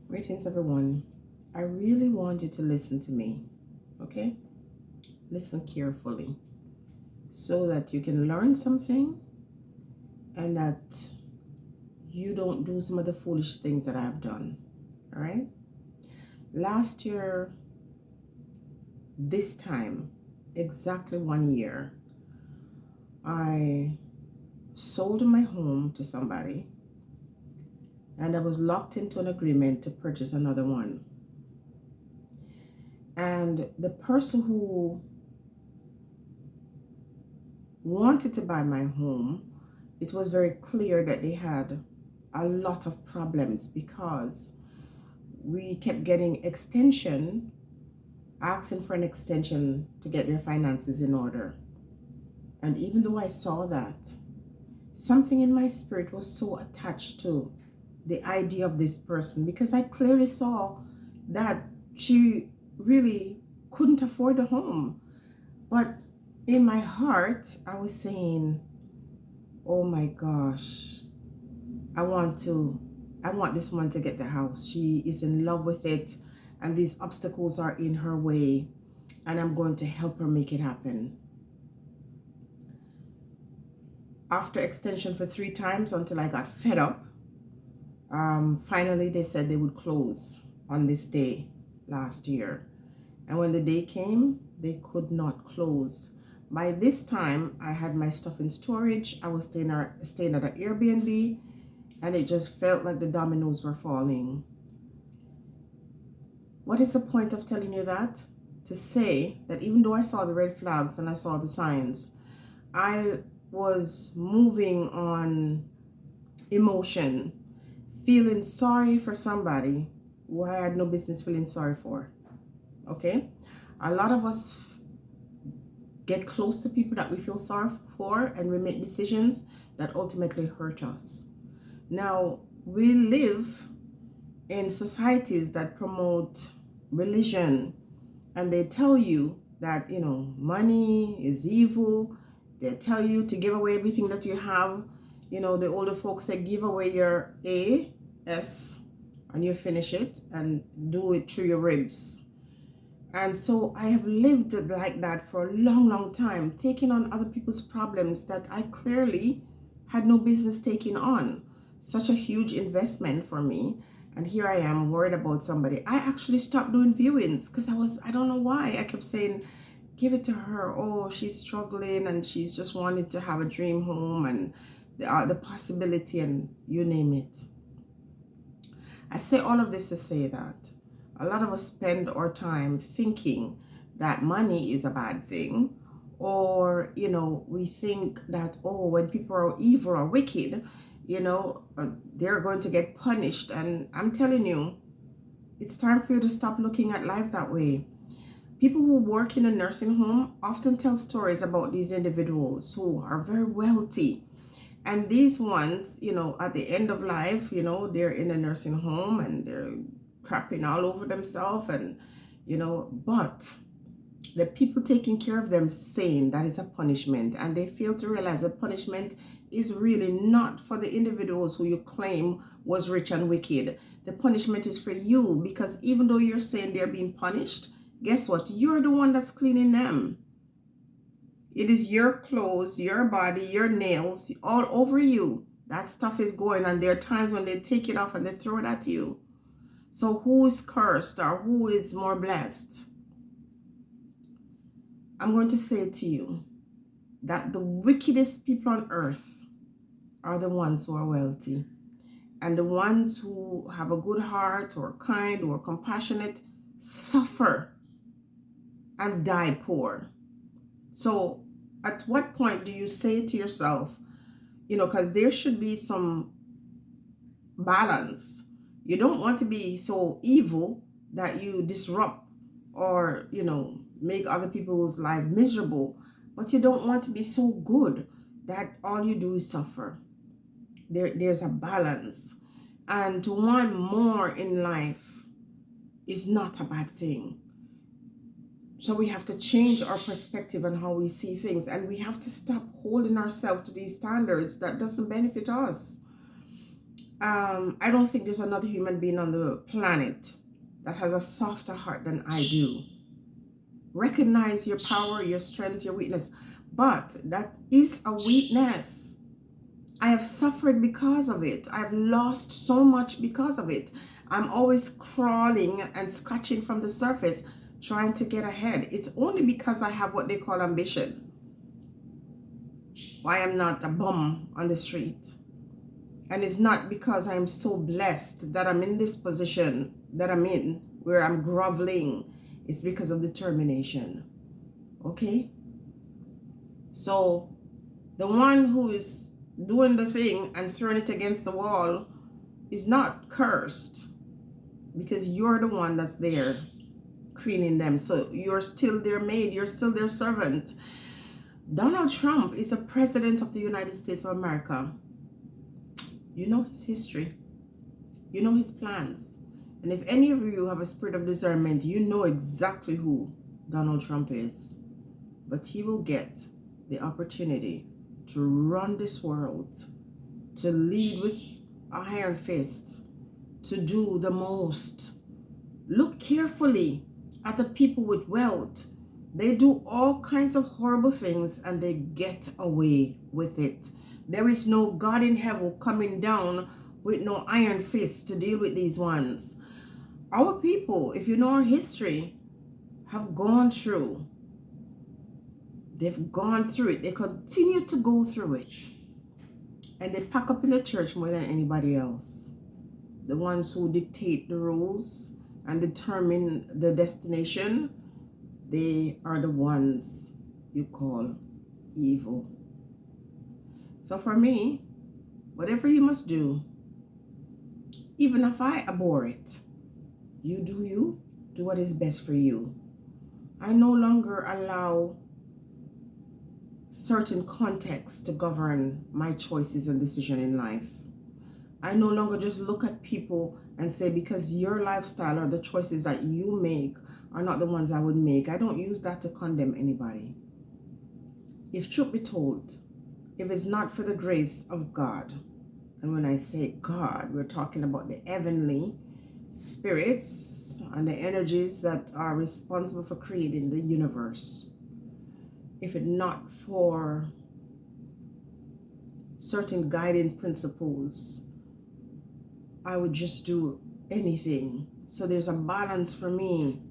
Greetings, everyone. I really want you to listen to me, okay? Listen carefully so that you can learn something and that you don't do some of the foolish things that I've done, all right? Last year, this time, exactly 1 year, I sold my home to somebody and I was locked into an agreement to purchase another one. And the person who wanted to buy my home, it was very clear that they had a lot of problems because we kept getting extension, asking for an extension to get their finances in order. And even though I saw that, something in my spirit was so attached to the idea of this person because I clearly saw that she really couldn't afford the home. But in my heart, I was saying, oh my gosh, I want this woman to get the house. She is in love with it and these obstacles are in her way and I'm going to help her make it happen. After extension for 3 times until I got fed up, finally they said they would close on this day last year. And when the day came, they could not close. By this time, I had my stuff in storage. I was staying at an Airbnb, and it just felt like the dominoes were falling. What is the point of telling you that? To say that even though I saw the red flags and I saw the signs, I was moving on emotion, feeling sorry for somebody who I had no business feeling sorry for. Okay? A lot of us get close to people that we feel sorry for and we make decisions that ultimately hurt us. Now, we live in societies that promote religion and they tell you that, money is evil. They tell you to give away everything that you have. The older folks say, give away your AS and you finish it and do it through your ribs. And so I have lived like that for a long, long time, taking on other people's problems that I clearly had no business taking on. Such a huge investment for me. And here I am worried about somebody. I actually stopped doing viewings because I don't know why. I kept saying, give it to her. Oh, she's struggling and she's just wanting to have a dream home and the possibility and you name it. I say all of this to say that a lot of us spend our time thinking that money is a bad thing, or we think that, oh, when people are evil or wicked, they're going to get punished. And I'm telling you, it's time for you to stop looking at life that way. People who work in a nursing home often tell stories about these individuals who are very wealthy. And these ones, at the end of life, they're in a nursing home and they're crapping all over themselves. And, but the people taking care of them saying that is a punishment. And they fail to realize that punishment is really not for the individuals who you claim was rich and wicked. The punishment is for you because even though you're saying they're being punished, guess what? You're the one that's cleaning them. It is your clothes, your body, your nails, all over you. That stuff is going, and there are times when they take it off and they throw it at you. So who is cursed or who is more blessed? I'm going to say to you that the wickedest people on earth are the ones who are wealthy. And the ones who have a good heart or kind or compassionate suffer and die poor. So at what point do you say to yourself, because there should be some balance. You don't want to be so evil that you disrupt or, make other people's life miserable, but you don't want to be so good that all you do is suffer. There's a balance. And to want more in life is not a bad thing. So we have to change our perspective on how we see things, and we have to stop holding ourselves to these standards that doesn't benefit us. I don't think there's another human being on the planet that has a softer heart than I do. Recognize your power, your strength, your weakness. But that is a weakness. I have suffered because of it. I've lost so much because of it. I'm always crawling and scratching from the surface, trying to get ahead. It's only because I have what they call ambition. Why I'm not a bum on the street. And it's not because I'm so blessed that I'm in this position that I'm in, where I'm groveling. It's because of determination. Okay? So the one who is doing the thing and throwing it against the wall is not cursed, because you're the one that's there cleaning them. So you're still their maid, you're still their servant. Donald Trump is a president of the United States of America. You know his history, you know his plans. And if any of you have a spirit of discernment, you know exactly who Donald Trump is. But he will get the opportunity to run this world, to lead with a iron fist, to do the most. Look carefully at the people with wealth. They do all kinds of horrible things and they get away with it. There is no God in heaven coming down with no iron fist to deal with these ones. Our people, if you know our history, have gone through. They've gone through it. They continue to go through it. And they pack up in the church more than anybody else. The ones who dictate the rules and determine the destination, they are the ones you call evil. So for me, whatever you must do, even if I abhor it, you do what is best for you. I no longer allow certain contexts to govern my choices and decision in life. I no longer just look at people and say, because your lifestyle or the choices that you make are not the ones I would make. I don't use that to condemn anybody. If truth be told, if it's not for the grace of God, and when I say God, we're talking about the heavenly spirits and the energies that are responsible for creating the universe. If it not for certain guiding principles, I would just do anything. So there's a balance for me.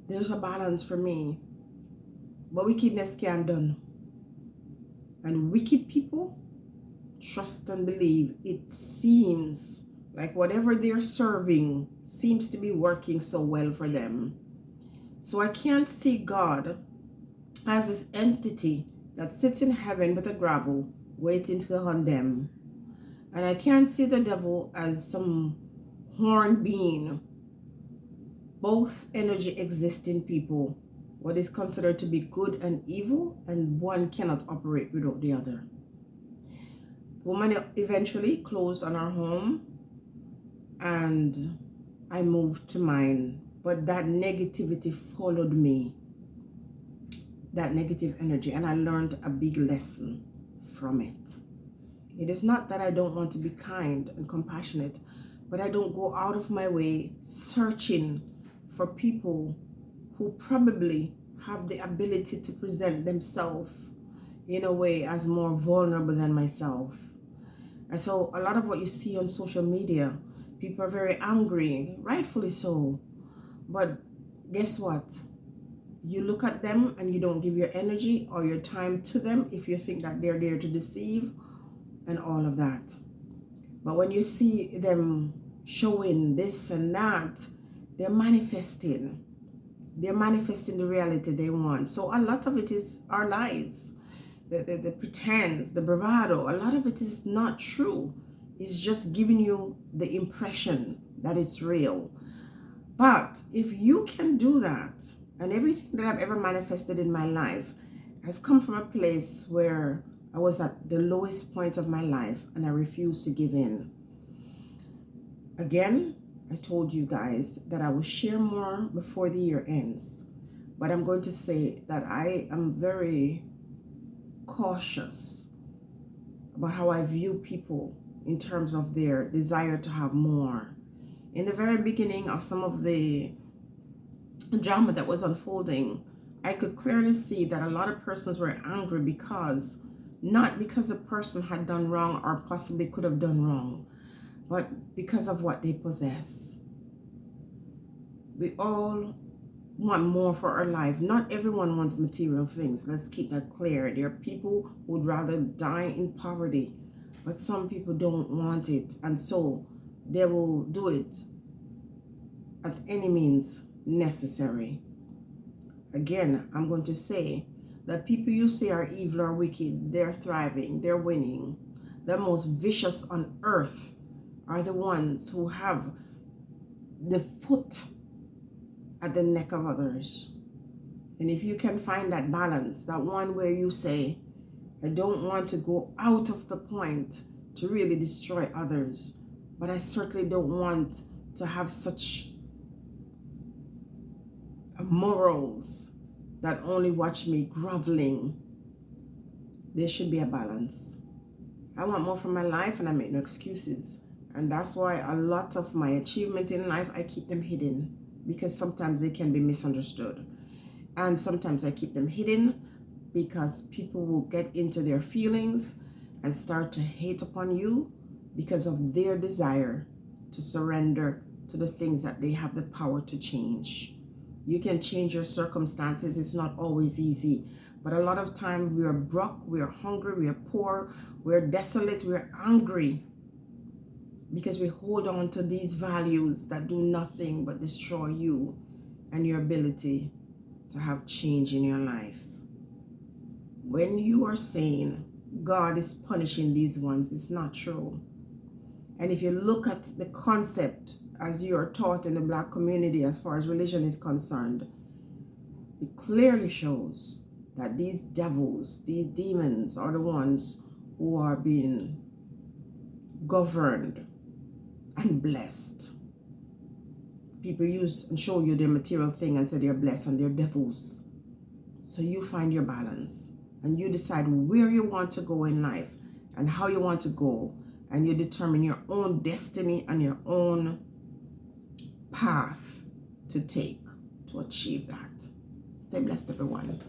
There's a balance for me. But wickedness can't done. And wicked people trust and believe. It seems like whatever they're serving seems to be working so well for them. So I can't see God as this entity that sits in heaven with a gravel waiting to hunt them. And I can't see the devil as some horned being. Both energy exist in people, what is considered to be good and evil, and one cannot operate without the other. The woman eventually closed on her home and I moved to mine, but that negativity followed me, that negative energy, and I learned a big lesson from it. It is not that I don't want to be kind and compassionate, but I don't go out of my way searching for people who probably have the ability to present themselves in a way as more vulnerable than myself. And so a lot of what you see on social media, people are very angry, rightfully so. But guess what? You look at them and you don't give your energy or your time to them if you think that they're there to deceive and all of that. But when you see them showing this and that, they're manifesting. They're manifesting the reality they want. So a lot of it is our lies. The pretense, the bravado, a lot of it is not true. It's just giving you the impression that it's real. But if you can do that, and everything that I've ever manifested in my life has come from a place where I was at the lowest point of my life and I refused to give in. Again, I told you guys that I will share more before the year ends. But I'm going to say that I am very cautious about how I view people in terms of their desire to have more. In the very beginning of some of the drama that was unfolding, I could clearly see that a lot of persons were angry because, not because a person had done wrong or possibly could have done wrong, but because of what they possess. We all want more for our life. Not everyone wants material things. Let's keep that clear. There are people who would rather die in poverty, but some people don't want it, and so they will do it at any means necessary. Again, I'm going to say that people you say are evil or wicked, they're thriving, they're winning. The most vicious on earth are the ones who have the foot at the neck of others. And if you can find that balance, that one where you say, I don't want to go out of the point to really destroy others, but I certainly don't want to have such morals that only watch me groveling. There should be a balance. I want more from my life and I make no excuses. And that's why a lot of my achievement in life, I keep them hidden, because sometimes they can be misunderstood. And sometimes I keep them hidden because people will get into their feelings and start to hate upon you because of their desire to surrender to the things that they have the power to change. You can change your circumstances. It's not always easy. But a lot of time we are broke, we are hungry, we are poor, we are desolate, we are angry because we hold on to these values that do nothing but destroy you and your ability to have change in your life. When you are saying God is punishing these ones, it's not true. And if you look at the concept as you are taught in the Black community as far as religion is concerned, it clearly shows that these devils, these demons are the ones who are being governed and blessed. People use and show you their material thing and say they're blessed and they're devils. So you find your balance and you decide where you want to go in life and how you want to go, and you determine your own destiny and your own path to take to achieve that. Stay blessed, everyone.